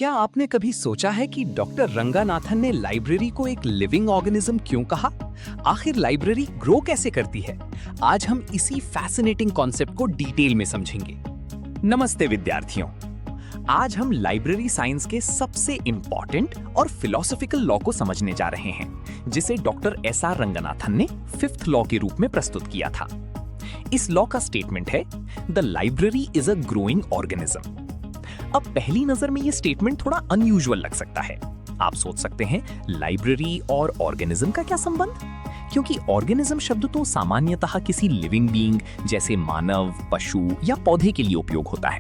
क्या आपने कभी सोचा है कि डॉक्टर रंगानाथन ने लाइब्रेरी को एक लिविंग ऑर्गेनिज्म क्यों कहा? आखिर लाइब्रेरी ग्रो कैसे करती है? आज हम इसी फैसिनेटिंग कॉन्सेप्ट को डिटेल में समझेंगे। नमस्ते विद्यार्थियों, आज हम लाइब्रेरी साइंस के सबसे इंपॉर्टेंट और फिलोसॉफिकल लॉ को समझने जा रहे हैं, जिसे डॉक्टर एस.आर. रंगनाथन ने फिफ्थ लॉ के रूप में प्रस्तुत किया था। इस लॉ का स्टेटमेंट है, the library is a growing organism. अब पहली नजर में ये स्टेटमेंट थोड़ा अनयूजुअल लग सकता है। आप सोच सकते हैं, लाइब्रेरी और ऑर्गेनिज्म का क्या संबंध? क्योंकि ऑर्गेनिज्म शब्द तो सामान्यतः किसी लिविंग बीइंग जैसे मानव, पशु या पौधे के लिए उपयोग होता है।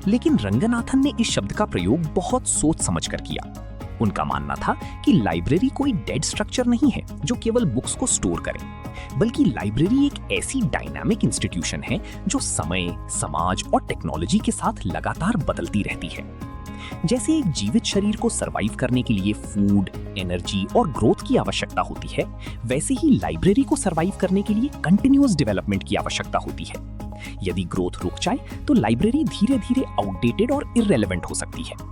लेकिन रंगनाथन ने इस शब्द का प्रयोग बहुत सोच समझकर किया। उनका मानना था कि लाइब्रेरी कोई डेड स्ट्रक्चर नहीं है जो केवल बुक्स को स्टोर करे, बल्कि लाइब्रेरी एक ऐसी डायनामिक इंस्टीट्यूशन है जो समय, समाज और टेक्नोलॉजी के साथ लगातार बदलती रहती है। जैसे एक जीवित शरीर को सरवाइव करने के लिए फूड, एनर्जी और ग्रोथ की आवश्यकता होती है, वैसे ही लाइब्रेरी को सरवाइव करने के लिए कंटिन्यूअस डेवलपमेंट की आवश्यकता होती है। यदि ग्रोथ रुक जाए तो लाइब्रेरी धीरे धीरे आउटडेटेड और इररिलेवेंट हो सकती है।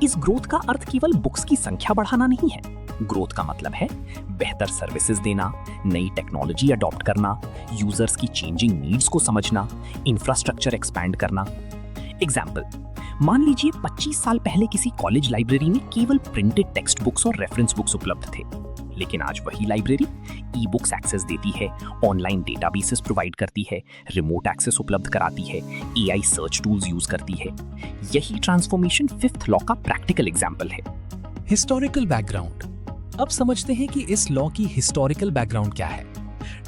इस ग्रोथ का अर्थ केवल बुक्स की संख्या बढ़ाना नहीं है। ग्रोथ का मतलब है बेहतर सर्विसेज देना, नई टेक्नोलॉजी अडॉप्ट करना, यूजर्स की चेंजिंग नीड्स को समझना, इंफ्रास्ट्रक्चर एक्सपैंड करना। एग्जाम्पल, मान लीजिए 25 साल पहले किसी कॉलेज लाइब्रेरी में केवल प्रिंटेड टेक्स्ट बुक्स और रेफरेंस बुक्स उपलब्ध थे, लेकिन आज वही लाइब्रेरी ई बुक्स एक्सेस देती है, ऑनलाइन डेटाबेसेस प्रोवाइड करती है, रिमोट एक्सेस उपलब्ध कराती है, एआई सर्च टूल्स यूज करती है। यही ट्रांसफॉर्मेशन फिफ्थ लॉ का प्रैक्टिकल एग्जांपल है। Historical background. अब समझते हैं कि इस लॉ की हिस्टोरिकल बैकग्राउंड क्या है।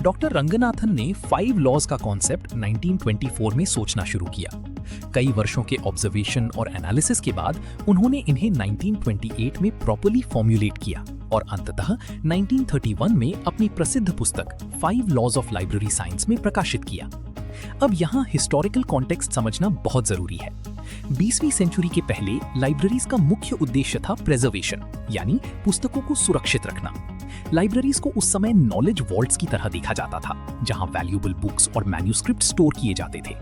डॉक्टर रंगनाथन ने 5 लॉज का कॉन्सेप्ट 1924 में सोचना शुरू किया। कई वर्षों के ऑब्जर्वेशन और एनालिसिस के बाद उन्होंने इन्हें 1928 में प्रॉपर्ली फॉर्म्युलेट किया और अंततः 1931 में अपनी प्रसिद्ध पुस्तक 5 लॉज ऑफ लाइब्रेरी साइंस में प्रकाशित किया। अब यहाँ हिस्टोरिकल कॉन्टेक्स्ट समझना बहुत जरूरी है। 20वीं सेंचुरी के पहले लाइब्रेरीज का मुख्य उद्देश्य था प्रिजर्वेशन, यानी पुस्तकों को सुरक्षित रखना। लाइब्रेरीज को उस समय नॉलेज वॉल्ट्स की तरह देखा जाता था, जहां वैल्यूएबल बुक्स और मैन्युस्क्रिप्ट स्टोर किए जाते थे।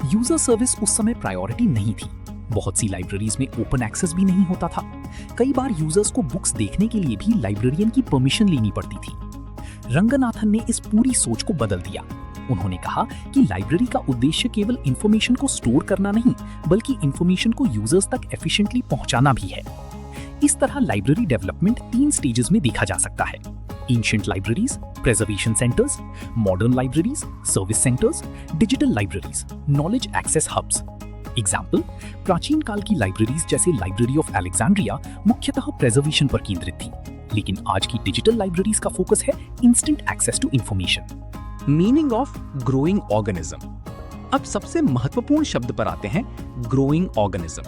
यूजर सर्विस उस समय प्रायोरिटी नहीं थी। बहुत सी लाइब्रेरीज में ओपन एक्सेस भी नहीं होता था। कई बार यूजर्स को बुक्स देखने के लिए भी लाइब्रेरियन की परमिशन लेनी पड़ती थी। रंगनाथन ने इस पूरी सोच को बदल दिया। उन्होंने कहा कि लाइब्रेरी का उद्देश्य केवल इंफॉर्मेशन को स्टोर करना नहीं, बल्कि इंफॉर्मेशन को यूजर्स तक एफिशिएंटली पहुंचाना भी है। इस तरह लाइब्रेरी डेवलपमेंट 3 स्टेजेस में देखा जा सकता है: ancient libraries, preservation centres, modern libraries, service centres, digital libraries, knowledge access hubs. Example, प्राचीन काल की लाइब्रेरीज जैसे लाइब्रेरी ऑफ अलेक्जेंड्रिया मुख्यतः प्रिजर्वेशन पर केंद्रित थी, लेकिन आज की डिजिटल लाइब्रेरीज का फोकस है instant access to information. Meaning of growing organism. अब सबसे महत्वपूर्ण शब्द पर आते हैं, ग्रोइंग ऑर्गेनिज्म।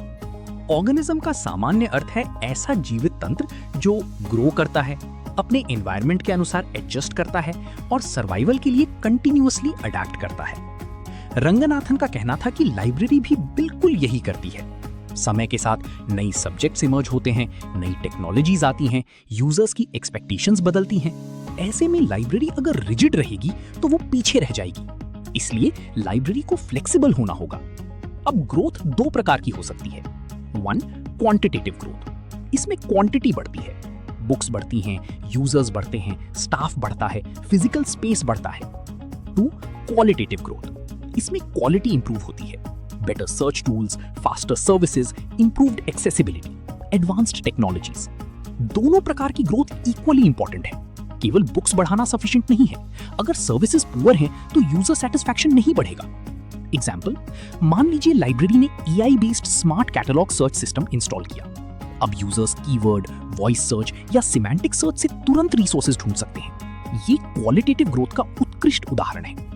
ऑर्गेनिज्म का सामान्य अर्थ है ऐसा जीवित तंत्र जो ग्रो करता है, अपने एनवायरनमेंट के अनुसार एडजस्ट करता है और सर्वाइवल के लिए कंटिन्यूअसली अडैप्ट करता है। रंगनाथन का कहना था कि लाइब्रेरी भी बिल्कुल यही करती है। समय के साथ नई सब्जेक्ट्स इमर्ज होते हैं, नई टेक्नोलॉजीज आती हैं, यूजर्स की एक्सपेक्टेशंस बदलती हैं। ऐसे में लाइब्रेरी अगर रिजिड रहेगी तो वो पीछे रह जाएगी। इसलिए लाइब्रेरी को फ्लेक्सिबल होना होगा। अब ग्रोथ 2 प्रकार की हो सकती है। 1, क्वांटिटेटिव ग्रोथ। इसमें क्वांटिटी बढ़ती है, बुक्स बढ़ती हैं, यूजर्स बढ़ते हैं, स्टाफ बढ़ता है, फिजिकल स्पेस बढ़ता है। 2, क्वालिटेटिव ग्रोथ। इसमें क्वालिटी इंप्रूव होती है, better search tools, faster services, improved accessibility, advanced technologies. दोनों प्रकार की ग्रोथ इक्वली इंपॉर्टेंट है। केवल बुक्स बढ़ाना सफिशिएंट नहीं है। अगर सर्विसेज पुअर हैं तो यूजर सेटिस्फैक्शन नहीं बढ़ेगा। एग्जाम्पल, मान लीजिए लाइब्रेरी ने AI based smart catalogue search system install किया। अब यूजर्स कीवर्ड, वॉइस सर्च या सिमेंटिक सर्च से तुरंत रिसोर्सेज ढूंढ सकते हैं। ये क्वालिटेटिव ग्रोथ का उत्कृष्ट उदाहरण है।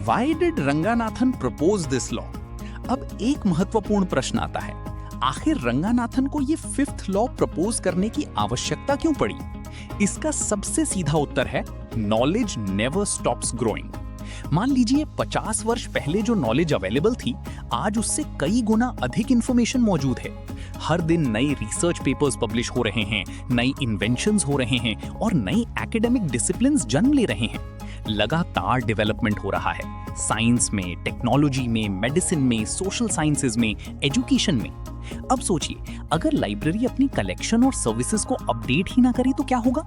Why did Ranganathan propose this law? अब एक महत्वपूर्ण प्रश्न आता है, आखिर रंगानाथन को ये फिफ्थ लॉ प्रपोज करने की आवश्यकता क्यों पड़ी? इसका सबसे सीधा उत्तर है, नॉलेज नेवर स्टॉप्स ग्रोइंग। मान लीजिए 50 वर्ष पहले जो नॉलेज अवेलेबल थी, आज उससे कई गुना अधिक इंफॉर्मेशन मौजूद है। हर दिन नए रिसर्च पेपर्स पब्लिश हो रहे हैं, नई इन्वेंशंस हो रहे हैं और नई एकेडमिक डिसिप्लिन्स जन्म ले रहे हैं। लगातार डेवलपमेंट हो रहा है, साइंस में, टेक्नोलॉजी में, मेडिसिन में, सोशल साइंसेज में, एजुकेशन में। अब सोचिए, अगर लाइब्रेरी अपनी कलेक्शन और सर्विसेज को अपडेट ही ना करे तो क्या होगा?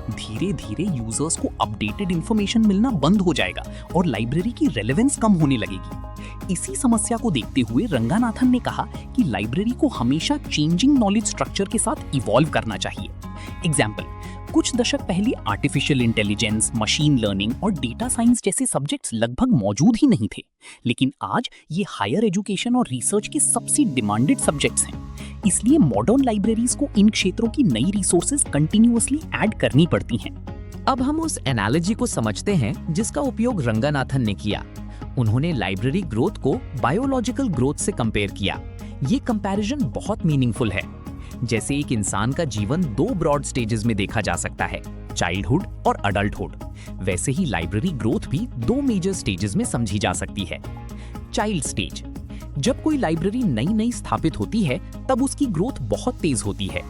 धीरे धीरे यूजर्स को अपडेटेड इंफॉर्मेशन मिलना बंद हो जाएगा और लाइब्रेरी की रेलेवेंस कम होने लगेगी। इसी समस्या को देखते हुए रंगानाथन ने कहा कि लाइब्रेरी को हमेशा चेंजिंग नॉलेज स्ट्रक्चर के साथ इवॉल्व करना चाहिए। एग्जाम्पल, कुछ दशक पहले आर्टिफिशियल इंटेलिजेंस, मशीन लर्निंग और डेटा साइंस जैसे सब्जेक्ट्स लगभग मौजूद ही नहीं थे, लेकिन आज ये हायर एजुकेशन और रिसर्च के सबसे डिमांडेड सब्जेक्ट्स हैं। इसलिए मॉडर्न लाइब्रेरीज को इन क्षेत्रों की नई रिसोर्सेज कंटिन्यूअसली ऐड करनी पड़ती हैं। अब हम उस एनालॉजी को समझते हैं जिसका उपयोग रंगानाथन ने किया। उन्होंने लाइब्रेरी ग्रोथ को बायोलॉजिकल ग्रोथ से कंपेयर किया। ये कंपैरिजन बहुत मीनिंगफुल है। जैसे एक इंसान का जीवन 2 ब्रॉड स्टेजेस में देखा जा सकता है, चाइल्डहुड और अडल्टहुड, वैसे ही लाइब्रेरी ग्रोथ भी 2 मेजर स्टेजेस में समझी जा सकती है। चाइल्ड स्टेज, जब कोई लाइब्रेरी नई स्थापित होती है तब उसकी ग्रोथ बहुत तेज होती है।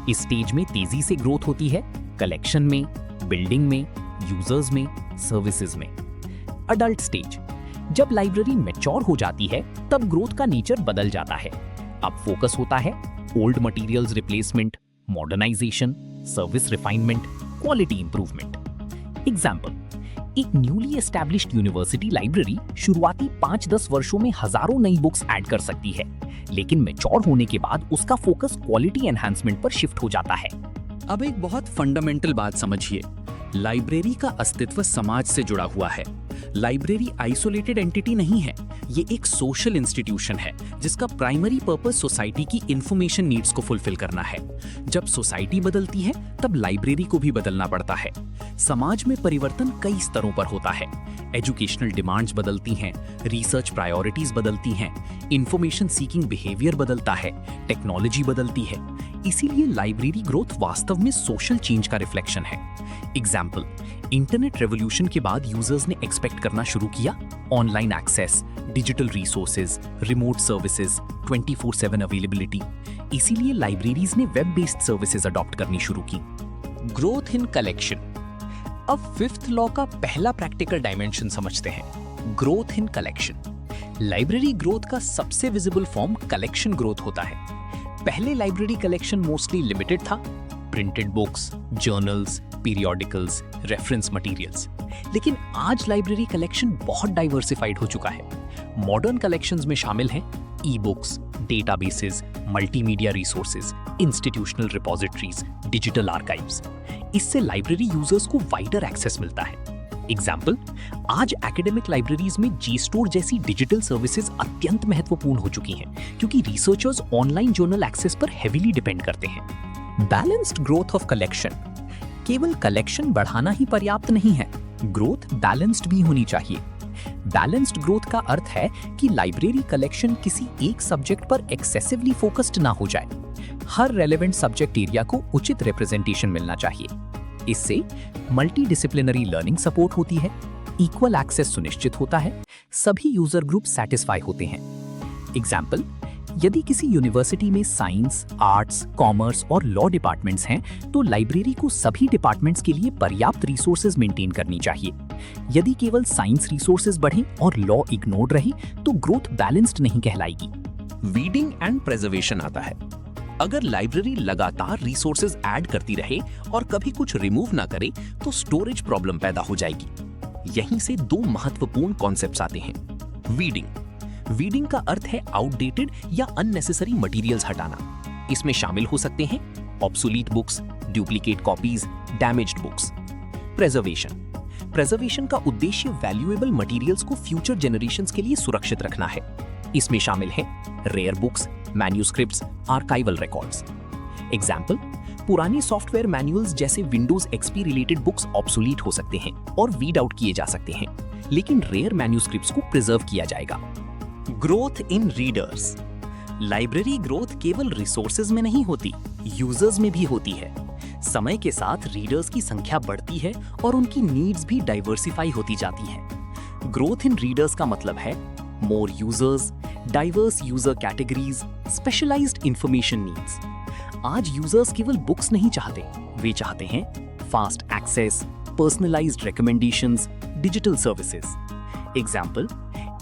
इस स्टेज में तेजी से ग्रोथ होती है कलेक्शन में, बिल्डिंग में, यूजर्स में, सर्विसेज में। अडल्ट स्टेज, जब लाइब्रेरी मैच्योर हो जाती है तब ग्रोथ का नेचर बदल जाता है। अब फोकस होता है old materials replacement, modernisation, service refinement, quality improvement. Example, एक न्यूली एस्टैब्लिश्ड यूनिवर्सिटी लाइब्रेरी शुरुआती 5-10 वर्षों में हजारों नई बुक्स ऐड कर सकती है, लेकिन मैच्योर होने के बाद उसका फोकस क्वालिटी एनहांसमेंट पर शिफ्ट हो जाता है। अब एक बहुत फंडामेंटल बात समझिए, लाइब्रेरी का अस्तित्व समाज से जुड़ा हुआ है। लाइब्रेरी आइसोलेटेड एंटिटी नहीं है, ये एक सोशल इंस्टीट्यूशन है जिसका प्राइमरी पर्पस सोसाइटी की इंफॉर्मेशन नीड्स को फुलफिल करना है। जब सोसाइटी बदलती है तब लाइब्रेरी को भी बदलना पड़ता है। समाज में परिवर्तन कई स्तरों पर होता है। एजुकेशनल डिमांड्स बदलती हैं, रिसर्च प्रायोरिटीज बदलती हैं, इंफॉर्मेशन सीकिंग बिहेवियर बदलता है, टेक्नोलॉजी बदलती है। इसीलिए लाइब्रेरी ग्रोथ वास्तव में सोशल चेंज का रिफ्लेक्शन है। एग्जाम्पल, इंटरनेट रेवोल्यूशन के बाद यूजर्स ने एक्सपेक्ट करना शुरू किया online access, digital resources, remote services, 24/7 availability. इसीलिए लाइब्रेरीज ने वेब बेस्ड सर्विसेज अडॉप्ट करनी शुरू की। ग्रोथ इन कलेक्शन, अब 5th लॉ का पहला प्रैक्टिकल डायमेंशन समझते हैं, growth in collection. Library growth का सबसे विजिबल फॉर्म कलेक्शन ग्रोथ होता है। पहले लाइब्रेरी कलेक्शन मोस्टली लिमिटेड था, printed books, journals, periodicals, reference materials. लेकिन आज लाइब्रेरी कलेक्शन बहुत डाइवर्सिफाइड हो चुका है। मॉडर्न कलेक्शंस में शामिल हैं e books, databases, multimedia resources, institutional repositories, digital archives. इससे लाइब्रेरी यूजर्स को वाइडर एक्सेस मिलता है। एग्जाम्पल, आज एकेडमिक लाइब्रेरीज में जी-स्टोर जैसी डिजिटल सर्विसेज अत्यंत महत्वपूर्ण हो चुकी हैं, क्योंकि रिसर्चर्स ऑनलाइन जर्नल एक्सेस पर हेवीली डिपेंड करते हैं। बैलेंस्ड ग्रोथ ऑफ कलेक्शन, केवल कलेक्शन बढ़ाना ही पर्याप्त नहीं है, ग्रोथ बैलेंस्ड भी होनी चाहिए। बैलेंस्ड ग्रोथ का अर्थ है कि लाइब्रेरी कलेक्शन किसी एक सब्जेक्ट पर एक्सेसिवली फोकस्ड ना हो जाए। हर रेलेवेंट सब्जेक्ट एरिया को उचित रिप्रेजेंटेशन मिलना चाहिए। इससे मल्टी डिसिप्लिनरी लर्निंग सपोर्ट होती है, इक्वल एक्सेस सुनिश्चित होता है, सभी यूजर ग्रुप सेटिस्फाई होते हैं। एग्जाम्पल, यदि किसी यूनिवर्सिटी में साइंस, आर्ट्स, कॉमर्स और लॉ डिपार्टमेंट्स हैं, तो लाइब्रेरी को सभी डिपार्टमेंट्स के लिए पर्याप्त रिसोर्सेज मेंटेन करनी चाहिए। यदि केवल साइंस रिसोर्सेज बढ़े और लॉ इग्नोर्ड रहे, तो ग्रोथ बैलेंस्ड नहीं कहलाएगी। वीडिंग एंड प्रिजर्वेशन आता है। अगर लाइब्रेरी लगातार रिसोर्सेज ऐड करती रहे और कभी कुछ रिमूव ना करे, तो स्टोरेज प्रॉब्लम पैदा हो जाएगी। यहीं से 2 महत्वपूर्ण कॉन्सेप्ट्स आते हैं। वीडिंग का अर्थ है आउटडेटेड या अननेसेसरी मटेरियल्स हटाना। इसमें शामिल हो सकते हैं obsolete books, duplicate copies, damaged books. Preservation का उद्देश्य वैल्यूएबल मटेरियल्स को फ्यूचर जनरेशंस के लिए सुरक्षित रखना है। इसमें शामिल हैं rare books, manuscripts, archival records. Example, पुरानी सॉफ्टवेयर मैनुअल्स जैसे Windows XP related books obsolete हो सकते हैं और वीड आउट किए जा सकते हैं, लेकिन रेयर मैन्यूस्क्रिप्ट्स को प्रिजर्व किया जाएगा। Growth in readers, library growth केवल रिसोर्सेज में नहीं होती, यूजर्स में भी होती है। समय के साथ रीडर्स की संख्या बढ़ती है और उनकी नीड्स भी डाइवर्सिफाई होती जाती हैं। ग्रोथ इन रीडर्स का मतलब है more users, diverse user categories, specialised information needs. आज यूजर्स केवल बुक्स नहीं चाहते, वे चाहते हैं fast access, personalised recommendations, digital services. Example,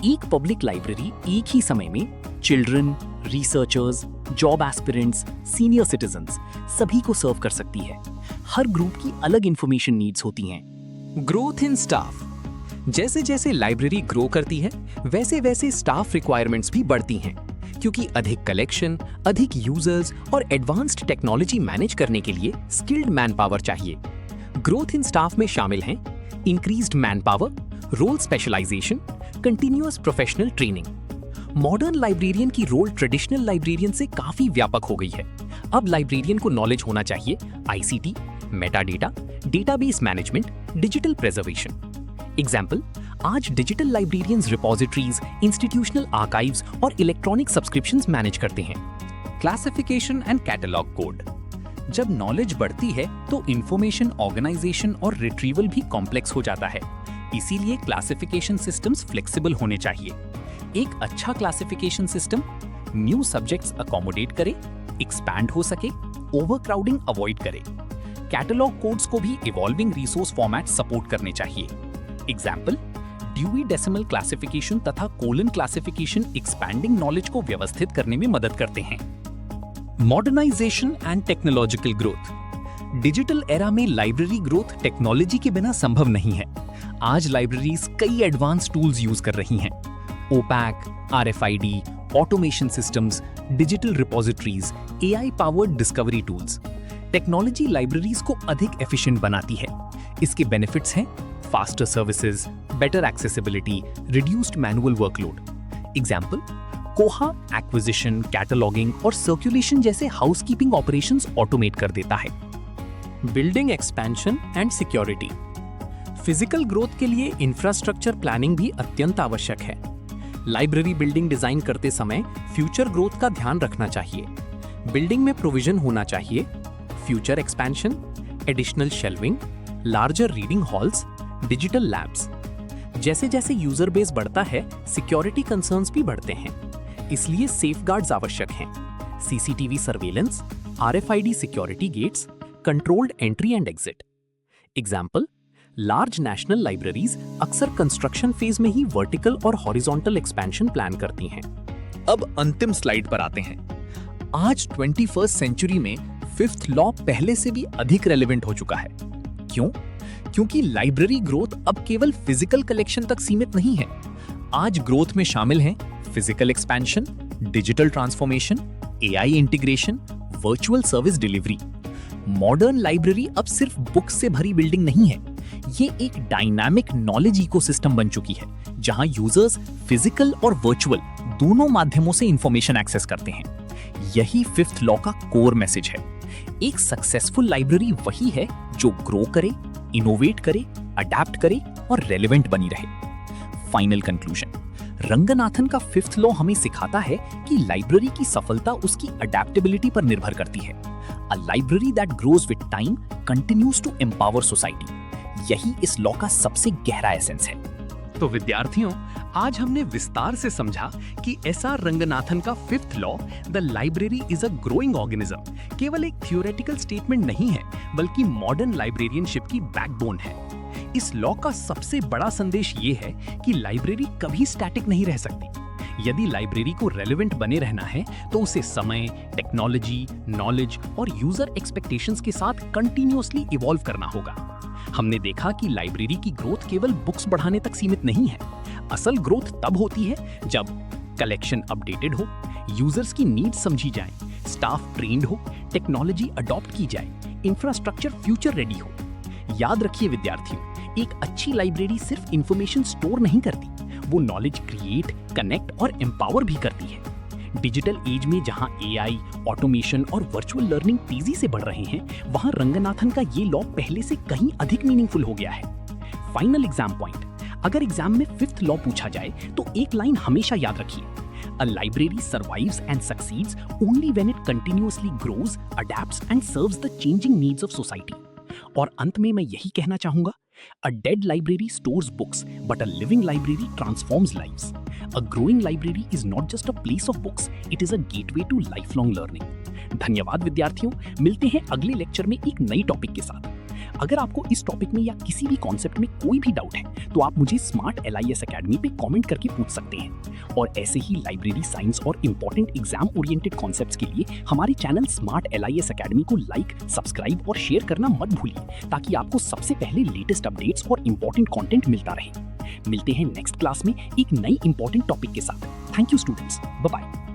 एक पब्लिक लाइब्रेरी एक ही समय में children, researchers, job aspirants, senior citizens सभी को सर्व कर सकती है। हर ग्रुप की अलग इंफॉर्मेशन नीड्स होती हैं। Growth in staff. जैसे जैसे लाइब्रेरी ग्रो करती है वैसे वैसे स्टाफ रिक्वायरमेंट्स भी बढ़ती हैं, क्योंकि अधिक कलेक्शन, अधिक यूजर्स और एडवांस्ड टेक्नोलॉजी मैनेज करने के लिए स्किल्ड मैन पावर चाहिए। ग्रोथ इन स्टाफ में शामिल हैं increased man power, role specialisation, continuous professional training. Modern librarian की रोल ट्रेडिशनल लाइब्रेरियन से काफी व्यापक हो गई है। अब लाइब्रेरियन को नॉलेज होना चाहिए ICT, metadata, database management, digital preservation. Example, आज digital librarians repositories, institutional archives और इलेक्ट्रॉनिक सब्सक्रिप्शंस मैनेज करते हैं। Classification and catalogue code. जब नॉलेज बढ़ती है तो इंफॉर्मेशन ऑर्गेनाइजेशन और रिट्रीवल भी कॉम्प्लेक्स हो जाता है, इसीलिए क्लासिफिकेशन सिस्टम्स फ्लेक्सिबल होने चाहिए। एक अच्छा classification system new subjects accommodate करे, एक्सपैंड हो सके, ओवरक्राउडिंग अवॉइड करे। कैटलॉग कोड्स को भी इवॉल्विंग रिसोर्स फॉर्मेट सपोर्ट करने चाहिए। एग्जाम्पल, ड्यूई डेसिमल क्लासिफिकेशन तथा कोलन क्लासिफिकेशन एक्सपैंडिंग नॉलेज को व्यवस्थित करने में मदद करते हैं। Modernisation and technological growth. Digital era में लाइब्रेरी ग्रोथ टेक्नोलॉजी के बिना संभव नहीं है। आज लाइब्रेरीज कई एडवांस टूल्स यूज कर रही हैं। OPAC, RFID, automation systems, digital repositories, AI powered discovery tools. Technology libraries को अधिक एफिशिएंट बनाती है। इसके बेनिफिट्स हैं faster services, better accessibility, reduced manual workload. Example, Koha acquisition, cataloguing और सर्कुलेशन जैसे हाउसकीपिंग ऑपरेशंस ऑटोमेट कर देता है। Building expansion and security. Physical growth के लिए इंफ्रास्ट्रक्चर प्लानिंग भी अत्यंत आवश्यक है। लाइब्रेरी बिल्डिंग डिजाइन करते समय फ्यूचर ग्रोथ का ध्यान रखना चाहिए। बिल्डिंग में प्रोविजन होना चाहिए future expansion, additional shelving, larger reading halls, digital labs. जैसे जैसे यूजर बेस बढ़ता है, सिक्योरिटी कंसर्न्स भी बढ़ते हैं, इसलिए सेफगार्ड्स आवश्यक हैं। CCTV surveillance, RFID security gates, controlled entry and exit. Example, large national libraries अक्सर कंस्ट्रक्शन फेज में ही वर्टिकल और हॉरिजॉन्टल एक्सपेंशन प्लान करती हैं। अब अंतिम स्लाइड पर आते हैं। आज 21st सेंचुरी में फिफ्थ लॉ पहले से भी अधिक रेलेवेंट हो चुका है। क्यों? क्योंकि लाइब्रेरी ग्रोथ अब केवल फिजिकल कलेक्शन तक सीमित नहीं है। आज ग्रोथ में शामिल हैं physical expansion, digital transformation, AI integration, virtual service delivery. Modern library अब सिर्फ बुक्स से भरी बिल्डिंग नहीं है, ये एक डायनामिक नॉलेज इकोसिस्टम बन चुकी है, जहां यूजर्स फिजिकल और वर्चुअल दोनों माध्यमों से इंफॉर्मेशन एक्सेस करते हैं। यही फिफ्थ लॉ का कोर मैसेज है। एक सक्सेसफुल लाइब्रेरी वही है जो ग्रो करे, इनोवेट करे, अडैप्ट करे और रेलेवेंट बनी रहे। फाइनल कंक्लूजन, रंगनाथन का फिफ्थ लॉ हमें सिखाता है कि लाइब्रेरी की सफलता उसकी अडैप्टेबिलिटी पर निर्भर करती है। A library that grows with time continues to empower society. यही इस लॉ का सबसे गहरा एसेंस है। तो विद्यार्थियों, आज हमने विस्तार से समझा कि SR रंगनाथन का fifth law, the library is a growing organism, केवल एक थियोरेटिकल स्टेटमेंट नहीं है, बल्कि मॉडर्न लाइब्रेरियनशिप की बैकबोन है। इस लॉ का सबसे बड़ा संदेश ये है कि लाइब्रेरी कभी स्टैटिक नहीं रह सकती। यदि लाइब्रेरी को रेलेवेंट बने रहना है तो उसे समय, टेक्नोलॉजी, नॉलेज और यूजर एक्सपेक्टेशंस के साथ कंटिन्यूअसली इवॉल्व करना होगा। हमने देखा कि लाइब्रेरी की ग्रोथ केवल बुक्स बढ़ाने तक सीमित नहीं है। असल ग्रोथ तब होती है जब कलेक्शन अपडेटेड हो, यूजर्स की नीड्स समझी जाए, स्टाफ ट्रेंड हो, टेक्नोलॉजी अडॉप्ट की जाए, इंफ्रास्ट्रक्चर फ्यूचर रेडी हो। याद रखिए विद्यार्थियों, एक अच्छी लाइब्रेरी सिर्फ इंफॉर्मेशन स्टोर नहीं करती, वो नॉलेज क्रिएट, कनेक्ट और एम्पावर भी करती है। डिजिटल एज में जहां AI, ऑटोमेशन और वर्चुअल लर्निंग तेजी से बढ़ रहे हैं, वहां रंगनाथन का ये लॉ पहले से कहीं अधिक मीनिंगफुल हो गया है। फाइनल एग्जाम पॉइंट, अगर एग्जाम में फिफ्थ लॉ पूछा जाए तो एक लाइन हमेशा याद रखिए, a library survives and succeeds only when it continuously grows, adapts and serves the changing needs of society. और अंत में मैं यही कहना चाहूंगा, a dead library stores books, but a living library transforms lives. A growing library is not just a place of books, it is a gateway to lifelong learning. धन्यवाद विद्यार्थियों, मिलते हैं अगले लेक्चर में एक नई टॉपिक के साथ। अगर आपको इस टॉपिक में या किसी भी कॉन्सेप्ट में कोई भी डाउट है तो आप मुझे स्मार्ट LIS अकेडमी पे कमेंट करके पूछ सकते हैं। और ऐसे ही लाइब्रेरी साइंस और इंपॉर्टेंट एग्जाम ओरिएंटेड कॉन्सेप्ट्स के लिए हमारे चैनल स्मार्ट LIS अकेडमी को लाइक, सब्सक्राइब और शेयर करना मत भूलिए, ताकि आपको सबसे पहले लेटेस्ट अपडेट्स और इंपॉर्टेंट कंटेंट मिलता रहे। मिलते हैं नेक्स्ट क्लास में एक नई इंपॉर्टेंट टॉपिक के साथ। Thank you students, bye bye.